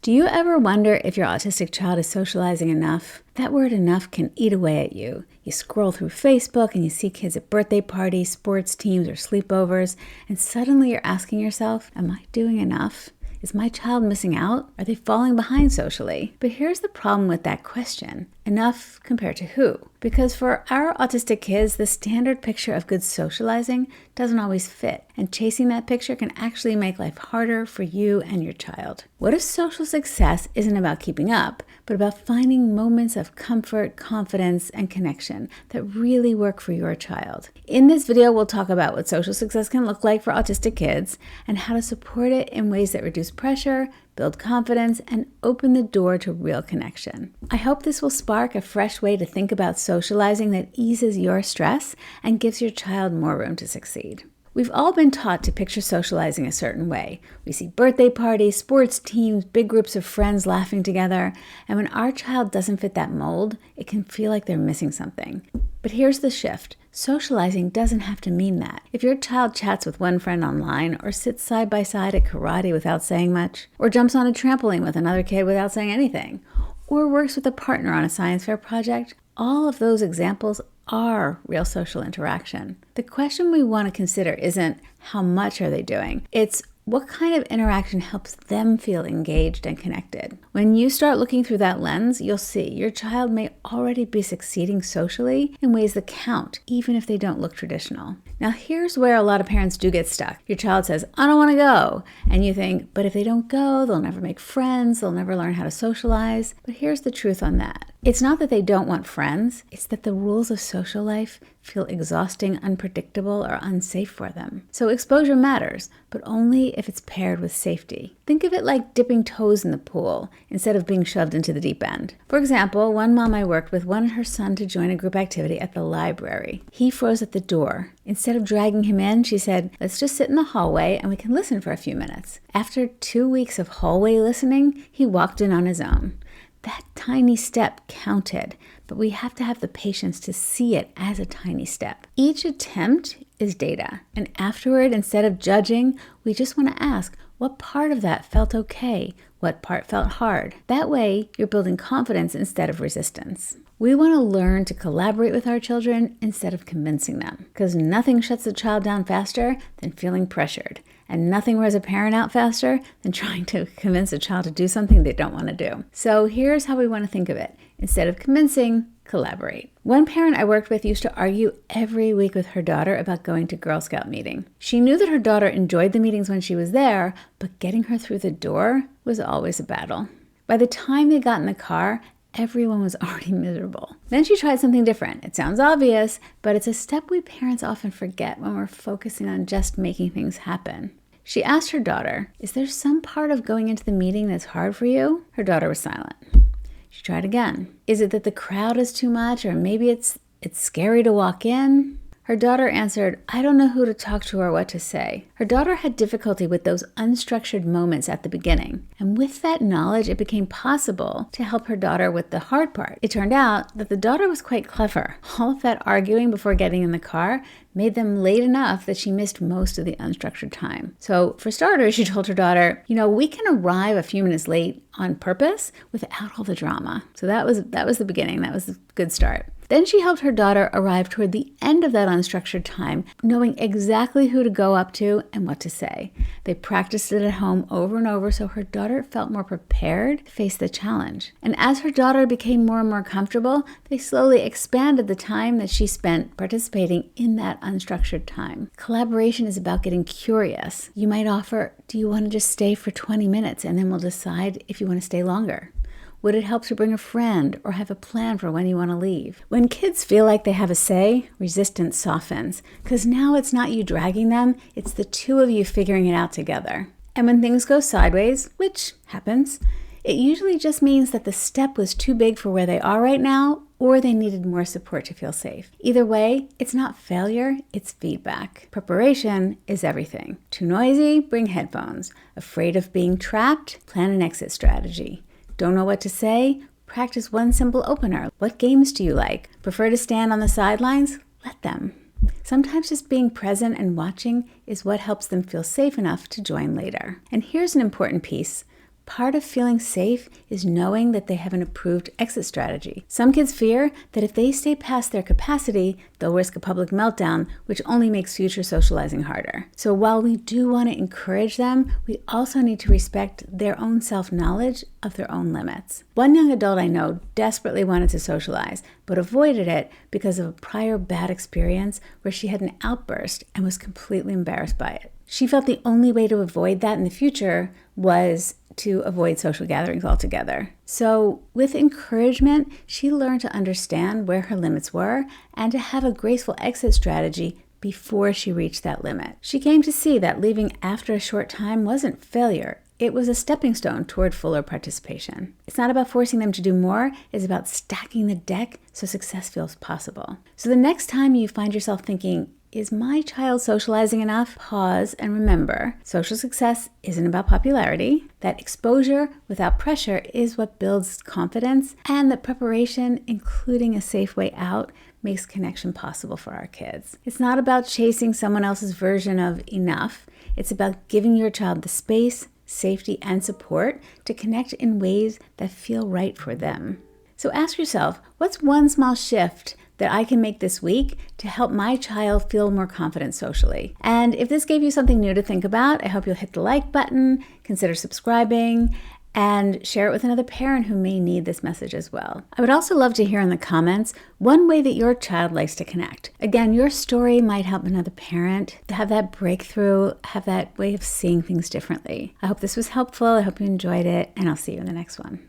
Do you ever wonder if your autistic child is socializing enough? That word enough can eat away at you. You scroll through Facebook and you see kids at birthday parties, sports teams, or sleepovers, and suddenly you're asking yourself, am I doing enough? Is my child missing out? Are they falling behind socially? But here's the problem with that question. Enough compared to who? Because for our autistic kids, the standard picture of good socializing doesn't always fit, and chasing that picture can actually make life harder for you and your child. What if social success isn't about keeping up, but about finding moments of comfort, confidence, and connection that really work for your child? In this video, we'll talk about what social success can look like for autistic kids and how to support it in ways that reduce pressure, build confidence, and open the door to real connection. I hope this will spark a fresh way to think about socializing that eases your stress and gives your child more room to succeed. We've all been taught to picture socializing a certain way. We see birthday parties, sports teams, big groups of friends laughing together, and when our child doesn't fit that mold, it can feel like they're missing something. But here's the shift. Socializing doesn't have to mean that. If your child chats with one friend online, or sits side by side at karate without saying much, or jumps on a trampoline with another kid without saying anything, or works with a partner on a science fair project, all of those examples are real social interaction. The question we want to consider isn't how much are they doing, it's what kind of interaction helps them feel engaged and connected. When you start looking through that lens, you'll see your child may already be succeeding socially in ways that count, even if they don't look traditional. Now, here's where a lot of parents do get stuck. Your child says, I don't want to go. And you think, but if they don't go, they'll never make friends, they'll never learn how to socialize. But here's the truth on that. It's not that they don't want friends, it's that the rules of social life feel exhausting, unpredictable, or unsafe for them. So exposure matters, but only if it's paired with safety. Think of it like dipping toes in the pool instead of being shoved into the deep end. For example, one mom I worked with wanted her son to join a group activity at the library. He froze at the door. Instead of dragging him in, she said, let's just sit in the hallway and we can listen for a few minutes. After 2 weeks of hallway listening, he walked in on his own. That tiny step counted, but we have to have the patience to see it as a tiny step. Each attempt is data, and afterward, instead of judging, we just want to ask, what part of that felt okay? What part felt hard? That way, you're building confidence instead of resistance. We want to learn to collaborate with our children instead of convincing them, because nothing shuts a child down faster than feeling pressured. And nothing wears a parent out faster than trying to convince a child to do something they don't want to do. So here's how we want to think of it. Instead of convincing, collaborate. One parent I worked with used to argue every week with her daughter about going to Girl Scout meeting. She knew that her daughter enjoyed the meetings when she was there, but getting her through the door was always a battle. By the time they got in the car, everyone was already miserable. Then she tried something different. It sounds obvious, but it's a step we parents often forget when we're focusing on just making things happen. She asked her daughter, is there some part of going into the meeting that's hard for you? Her daughter was silent. She tried again. Is it that the crowd is too much, or maybe it's scary to walk in? Her daughter answered, I don't know who to talk to or what to say. Her daughter had difficulty with those unstructured moments at the beginning. And with that knowledge, it became possible to help her daughter with the hard part. It turned out that the daughter was quite clever. All of that arguing before getting in the car made them late enough that she missed most of the unstructured time. So for starters, she told her daughter, we can arrive a few minutes late on purpose without all the drama. So that was the beginning. That was a good start. Then she helped her daughter arrive toward the end of that unstructured time, knowing exactly who to go up to and what to say. They practiced it at home over and over so her daughter felt more prepared to face the challenge. And as her daughter became more and more comfortable, they slowly expanded the time that she spent participating in that unstructured time. Collaboration is about getting curious. You might offer, do you want to just stay for 20 minutes and then we'll decide if you want to stay longer? Would it help to bring a friend or have a plan for when you want to leave? When kids feel like they have a say, resistance softens, because now it's not you dragging them, it's the two of you figuring it out together. And when things go sideways, which happens, it usually just means that the step was too big for where they are right now, or they needed more support to feel safe. Either way, it's not failure, it's feedback. Preparation is everything. Too noisy? Bring headphones. Afraid of being trapped? Plan an exit strategy. Don't know what to say? Practice one simple opener. What games do you like? Prefer to stand on the sidelines? Let them. Sometimes just being present and watching is what helps them feel safe enough to join later. And here's an important piece. Part of feeling safe is knowing that they have an approved exit strategy. Some kids fear that if they stay past their capacity, they'll risk a public meltdown, which only makes future socializing harder. So while we do want to encourage them, we also need to respect their own self-knowledge of their own limits. One young adult I know desperately wanted to socialize, but avoided it because of a prior bad experience where she had an outburst and was completely embarrassed by it. She felt the only way to avoid that in the future was to avoid social gatherings altogether. So with encouragement, she learned to understand where her limits were and to have a graceful exit strategy before she reached that limit. She came to see that leaving after a short time wasn't failure. It was a stepping stone toward fuller participation. It's not about forcing them to do more, it's about stacking the deck so success feels possible. So the next time you find yourself thinking, is my child socializing enough? Pause and remember, social success isn't about popularity, that exposure without pressure is what builds confidence, and that preparation, including a safe way out, makes connection possible for our kids. It's not about chasing someone else's version of enough. It's about giving your child the space, safety, and support to connect in ways that feel right for them. So ask yourself, what's one small shift that I can make this week to help my child feel more confident socially? And if this gave you something new to think about, I hope you'll hit the like button, consider subscribing, and share it with another parent who may need this message as well. I would also love to hear in the comments one way that your child likes to connect. Again, your story might help another parent to have that breakthrough, have that way of seeing things differently. I hope this was helpful. I hope you enjoyed it, and I'll see you in the next one.